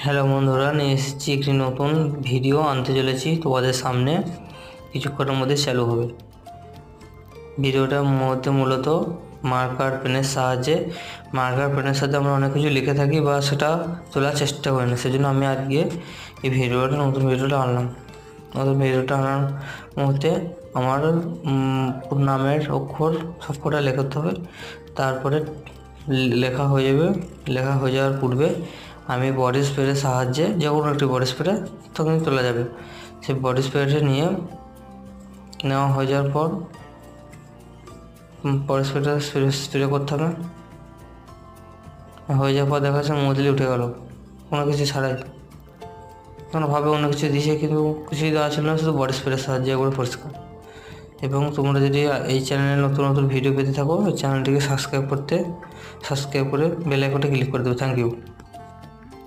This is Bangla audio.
হ্যালো বন্ধুরা, নিয়ে এসেছি একটি নতুন ভিডিও আনতে চলেছি তোমাদের সামনে। কিছুক্ষণের মধ্যে চালু হবে। ভিডিওটার মধ্যে মূলত মার্কার পেনের সাথে আমরা অনেক কিছু লিখে থাকি বা সেটা তোলার চেষ্টা করি না, সেজন্য আমি আজকে এই নতুন ভিডিওটা আনলাম। নতুন ভিডিওটা আনার মুহূর্তে আমার নামের অক্ষর সবকটা লেখাতে হবে। তারপরে লেখা হয়ে যাবে। লেখা হয়ে যাওয়ার পূর্বে আমি বডি স্প্রের সাহায্যে, যে কোনো একটি বডি স্প্রে তখন তোলা যাবে, সেই বডি স্প্রেটা নেওয়া হয়ে যাওয়ার পর বডি স্প্রেটা স্প্রে করতে হবে। হয়ে যাওয়ার পর দেখা যাচ্ছে মজলি উঠে গেল কোনো কিছু ছাড়াই। কোনোভাবে অন্য কিছু দিয়েছে কিন্তু কিছুই দেওয়া ছিল না, শুধু বডি স্প্রের সাহায্যে করে পরিষ্কার। এবং তোমরা যদি এই চ্যানেলে নতুন নতুন ভিডিও পেতে থাকো, এই চ্যানেলটিকে সাবস্ক্রাইব করে বেল আইকনটা ক্লিক করে দেবে। Thank you.